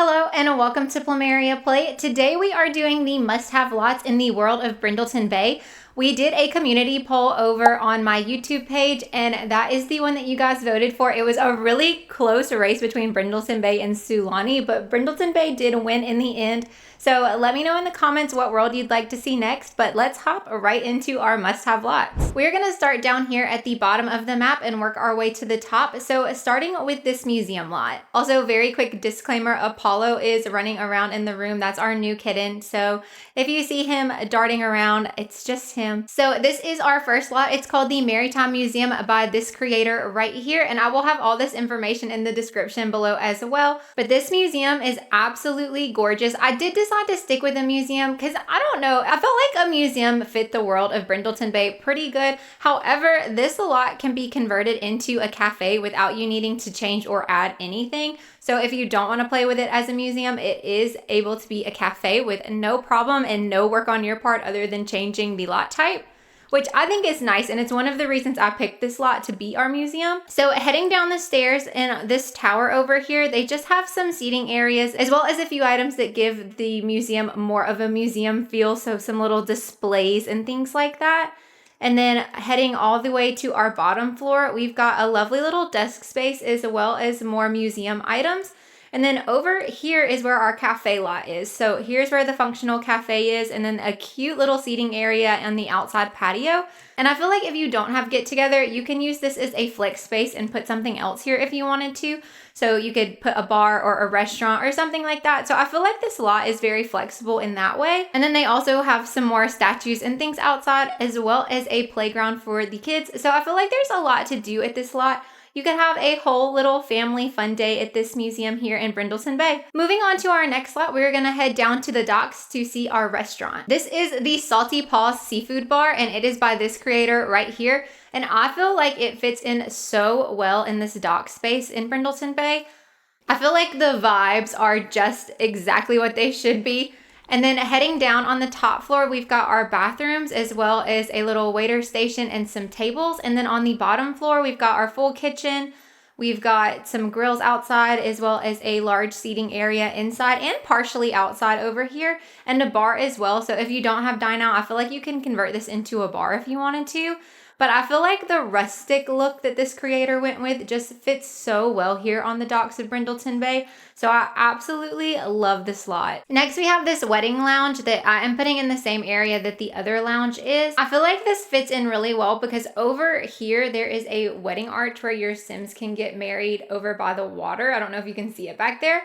Hello and welcome to PlumeriaPlay. Today we are doing the must-have lots in the world of Brindleton Bay. We did a community poll over on my YouTube page, and that is the one that you guys voted for. It was a really close race between Brindleton Bay and Sulani, but Brindleton Bay did win in the end. So let me know in the comments what world you'd like to see next, but let's hop right into our must-have lots. We're gonna start down here at the bottom of the map and work our way to the top. So starting with this museum lot. Also, very quick disclaimer, Apollo is running around in the room. That's our new kitten. So if you see him darting around, it's just him. So this is our first lot. It's called the Maritime Museum by this creator right here. And I will have all this information in the description below as well. But this museum is absolutely gorgeous. I did decide to stick with a museum because I don't know, I felt like a museum fit the world of Brindleton Bay pretty good. However, this lot can be converted into a cafe without you needing to change or add anything. So if you don't want to play with it as a museum, it is able to be a cafe with no problem and no work on your part other than changing the lot type, which I think is nice, and it's one of the reasons I picked this lot to be our museum. So heading down the stairs in this tower over here, they just have some seating areas as well as a few items that give the museum more of a museum feel, so some little displays and things like that. And then heading all the way to our bottom floor, we've got a lovely little desk space as well as more museum items. And then over here is where our cafe lot is. So here's where the functional cafe is, and then a cute little seating area on the outside patio. And I feel like if you don't have get together, you can use this as a flex space and put something else here if you wanted to. So you could put a bar or a restaurant or something like that. So I feel like this lot is very flexible in that way. And then they also have some more statues and things outside as well as a playground for the kids. So I feel like there's a lot to do at this lot. You can have a whole little family fun day at this museum here in Brindleton Bay. Moving on to our next lot, we're gonna head down to the docks to see our restaurant. This is the Salty Paws Seafood Bar, and it is by this creator right here. And I feel like it fits in so well in this dock space in Brindleton Bay. I feel like the vibes are just exactly what they should be. And then heading down on the top floor, we've got our bathrooms as well as a little waiter station and some tables. And then on the bottom floor, we've got our full kitchen. We've got some grills outside as well as a large seating area inside and partially outside over here, and a bar as well. So if you don't have dine out, I feel like you can convert this into a bar if you wanted to. But I feel like the rustic look that this creator went with just fits so well here on the docks of Brindleton Bay. So I absolutely love this lot. Next, we have this wedding lounge that I am putting in the same area that the other lounge is. I feel like this fits in really well because over here, there is a wedding arch where your Sims can get married over by the water. I don't know if you can see it back there.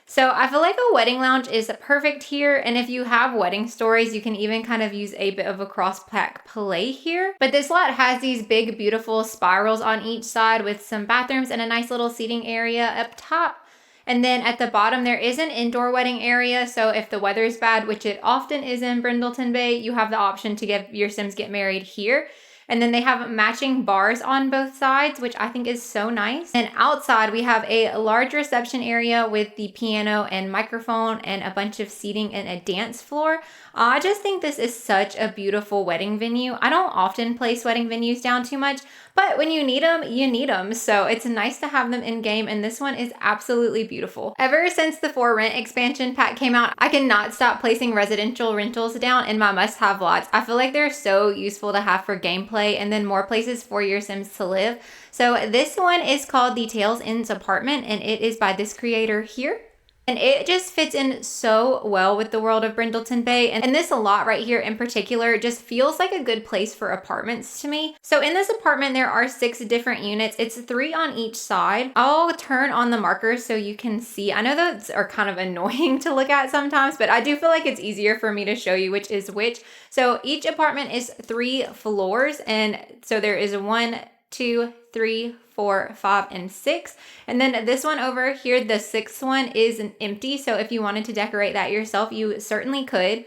So I feel like a wedding lounge is perfect here. And if you have wedding stories, you can even kind of use a bit of a cross-pack play here. But this lot has these big, beautiful spirals on each side with some bathrooms and a nice little seating area up top. And then at the bottom, there is an indoor wedding area. So if the weather is bad, which it often is in Brindleton Bay, you have the option to get your Sims get married here. And then they have matching bars on both sides, which I think is so nice. And outside, we have a large reception area with the piano and microphone and a bunch of seating and a dance floor. I just think this is such a beautiful wedding venue. I don't often place wedding venues down too much, but when you need them, you need them. So it's nice to have them in game, and this one is absolutely beautiful. Ever since the For Rent expansion pack came out, I cannot stop placing residential rentals down in my must-have lots. I feel like they're so useful to have for gameplay and then more places for your Sims to live. So this one is called the Tails Inn's Apartment, and it is by this creator here. And it just fits in so well with the world of Brindleton Bay. And this lot right here in particular just feels like a good place for apartments to me. So in this apartment, there are 6 different units. It's 3 on each side. I'll turn on the markers so you can see. I know those are kind of annoying to look at sometimes, but I do feel like it's easier for me to show you which is which. So each apartment is 3 floors. And so there is 1, 2, 3, 4, 5, and 6. And then this one over here, the 6th one is an empty. So if you wanted to decorate that yourself, you certainly could.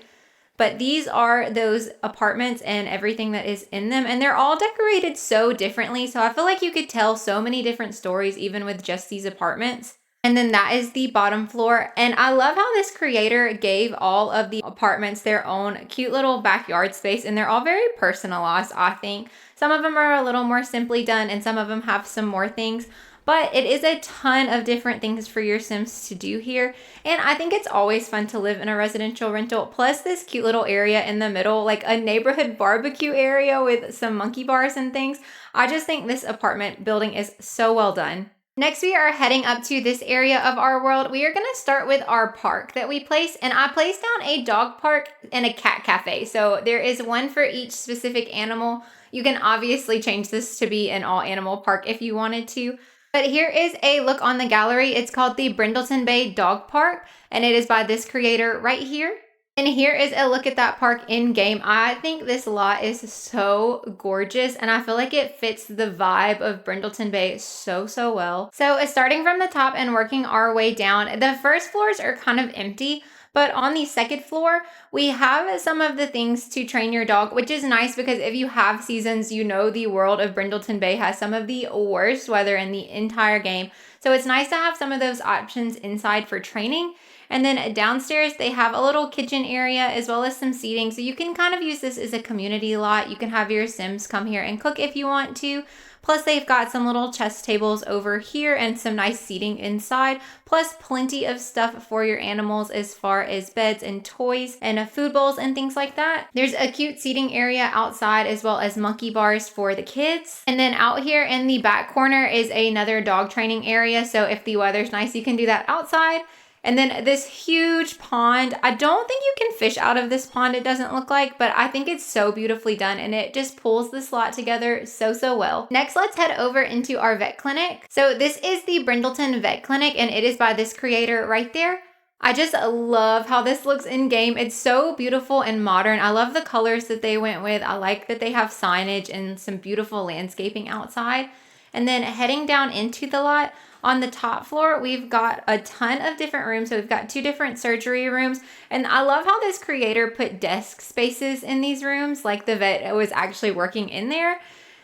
But these are those apartments and everything that is in them. And they're all decorated so differently. So I feel like you could tell so many different stories even with just these apartments. And then that is the bottom floor. And I love how this creator gave all of the apartments their own cute little backyard space. And they're all very personalized, I think. Some of them are a little more simply done and some of them have some more things. But it is a ton of different things for your Sims to do here. And I think it's always fun to live in a residential rental. Plus this cute little area in the middle, like a neighborhood barbecue area with some monkey bars and things. I just think this apartment building is so well done. Next, we are heading up to this area of our world. We are going to start with our park that we placed, and I placed down a dog park and a cat cafe. So there is one for each specific animal. You can obviously change this to be an all animal park if you wanted to. But here is a look on the gallery. It's called the Brindleton Bay Dog Park, and it is by this creator right here. And here is a look at that park in game. I think this lot is so gorgeous, and I feel like it fits the vibe of Brindleton Bay so well. So starting from the top and working our way down, the first floors are kind of empty, but on the second floor, we have some of the things to train your dog, which is nice because if you have seasons, you know the world of Brindleton Bay has some of the worst weather in the entire game. So it's nice to have some of those options inside for training. And then downstairs, they have a little kitchen area as well as some seating. So you can kind of use this as a community lot. You can have your Sims come here and cook if you want to. Plus, they've got some little chess tables over here and some nice seating inside. Plus, plenty of stuff for your animals as far as beds and toys and food bowls and things like that. There's a cute seating area outside as well as monkey bars for the kids. And then out here in the back corner is another dog training area. So if the weather's nice, you can do that outside. And then this huge pond. I don't think you can fish out of this pond, it doesn't look like, but I think it's so beautifully done and it just pulls this lot together so well. Next, let's head over into our vet clinic. So this is the Brindleton Vet Clinic and it is by this creator right there. I just love how this looks in game. It's so beautiful and modern. I love the colors that they went with. I like that they have signage and some beautiful landscaping outside. And then heading down into the lot, on the top floor, we've got a ton of different rooms. So we've got 2 different surgery rooms. And I love how this creator put desk spaces in these rooms, like the vet was actually working in there.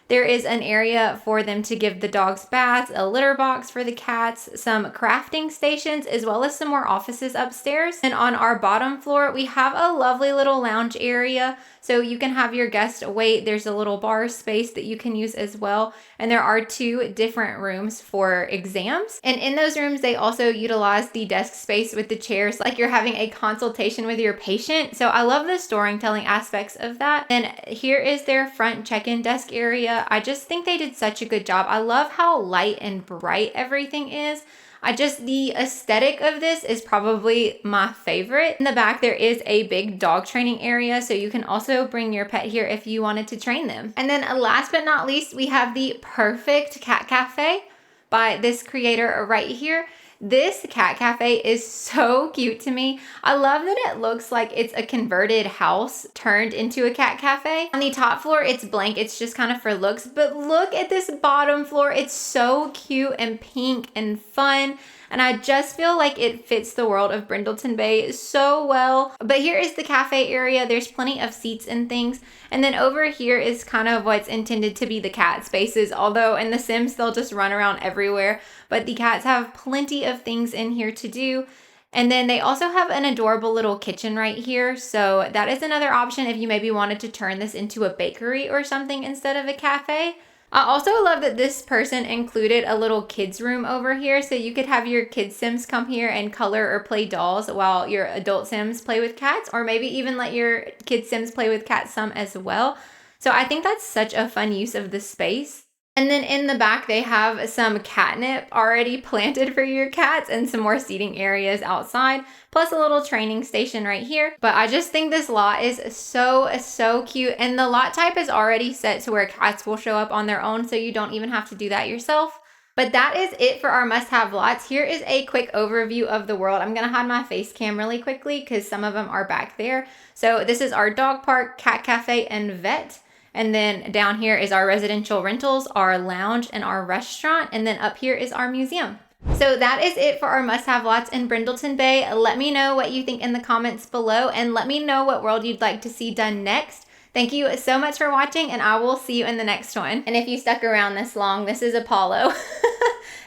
There is an area for them to give the dogs baths, a litter box for the cats, some crafting stations, as well as some more offices upstairs. And on our bottom floor, we have a lovely little lounge area. So you can have your guest wait. There's a little bar space that you can use as well. And there are 2 different rooms for exams. And in those rooms, they also utilize the desk space with the chairs, like you're having a consultation with your patient. So I love the storytelling aspects of that. And here is their front check-in desk area. I just think they did such a good job. I love how light and bright everything is. The aesthetic of this is probably my favorite. In the back, there is a big dog training area, so you can also bring your pet here if you wanted to train them. And then last but not least, we have the Purrfect Cat Cafe by this creator right here. This cat cafe is so cute to me. I love that it looks like it's a converted house turned into a cat cafe. On the top floor, it's blank. It's just kind of for looks, but look at this bottom floor. It's so cute and pink and fun. And I just feel like it fits the world of Brindleton Bay so well. But here is the cafe area. There's plenty of seats and things. And then over here is kind of what's intended to be the cat spaces. Although in The Sims, they'll just run around everywhere. But the cats have plenty of things in here to do. And then they also have an adorable little kitchen right here. So that is another option if you maybe wanted to turn this into a bakery or something instead of a cafe. I also love that this person included a little kids room over here, so you could have your kid Sims come here and color or play dolls while your adult Sims play with cats, or maybe even let your kid Sims play with cats some as well. So I think that's such a fun use of the space. And then in the back, they have some catnip already planted for your cats and some more seating areas outside, plus a little training station right here. But I just think this lot is so cute. And the lot type is already set to where cats will show up on their own, so you don't even have to do that yourself. But that is it for our must-have lots. Here is a quick overview of the world. I'm going to hide my face cam really quickly because some of them are back there. So this is our dog park, cat cafe, and vet. And then down here is our residential rentals, our lounge, and our restaurant. And then up here is our museum. So that is it for our must-have lots in Brindleton Bay. Let me know what you think in the comments below, and let me know what world you'd like to see done next. Thank you so much for watching, and I will see you in the next one. And if you stuck around this long, this is Apollo.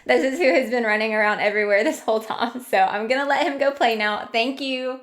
This is who has been running around everywhere this whole time. So I'm gonna let him go play now. Thank you.